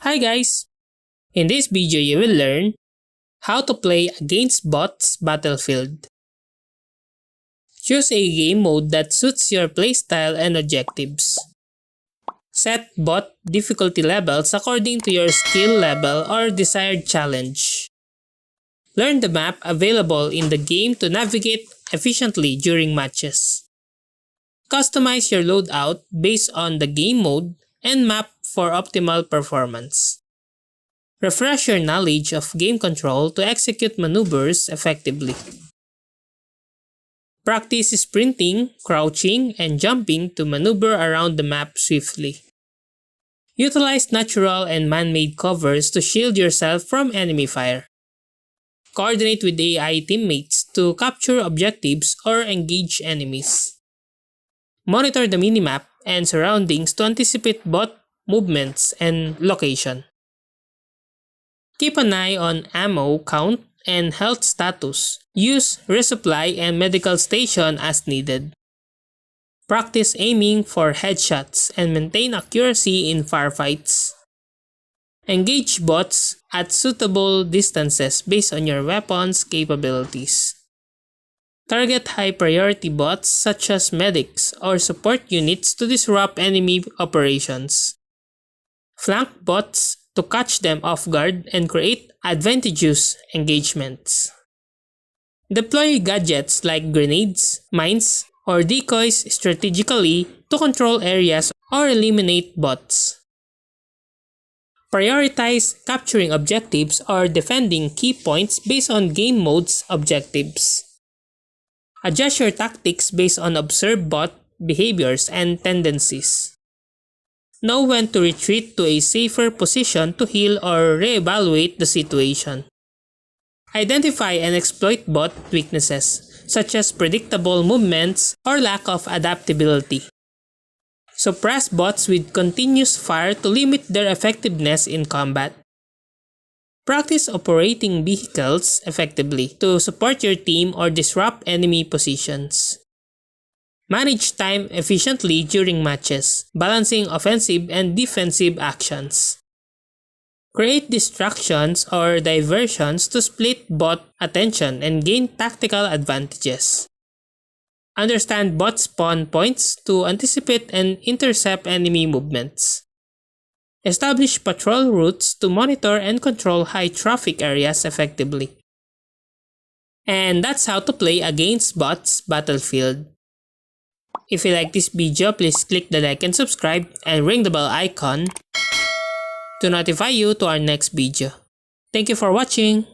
Hi guys! In this video you will learn how to play against bots Battlefield. Choose a game mode that suits your playstyle and objectives. Set bot difficulty levels according to your skill level or desired challenge. Learn the map available in the game to navigate efficiently during matches. Customize your loadout based on the game mode and map for optimal performance. Refresh your knowledge of game control to execute maneuvers effectively. Practice sprinting, crouching, and jumping to maneuver around the map swiftly. Utilize natural and man-made covers to shield yourself from enemy fire. Coordinate with AI teammates to capture objectives or engage enemies. Monitor the minimap and surroundings to anticipate bot movements and location. Keep an eye on ammo count and health status. Use resupply and medical station as needed. Practice aiming for headshots and maintain accuracy in firefights. Engage bots at suitable distances based on your weapon's capabilities. Target high-priority bots such as medics or support units to disrupt enemy operations. Flank bots to catch them off guard and create advantageous engagements. Deploy gadgets like grenades, mines, or decoys strategically to control areas or eliminate bots. Prioritize capturing objectives or defending key points based on game mode's objectives. Adjust your tactics based on observed bot behaviors and tendencies. Know when to retreat to a safer position to heal or reevaluate the situation. Identify and exploit bot weaknesses, such as predictable movements or lack of adaptability. Suppress bots with continuous fire to limit their effectiveness in combat. Practice operating vehicles effectively to support your team or disrupt enemy positions. Manage time efficiently during matches, balancing offensive and defensive actions. Create distractions or diversions to split bot attention and gain tactical advantages. Understand bot spawn points to anticipate and intercept enemy movements. Establish patrol routes to monitor and control high traffic areas effectively. And that's how to play against bots Battlefield. If you like this video, please click the like and subscribe and ring the bell icon to notify you to our next video. Thank you for watching.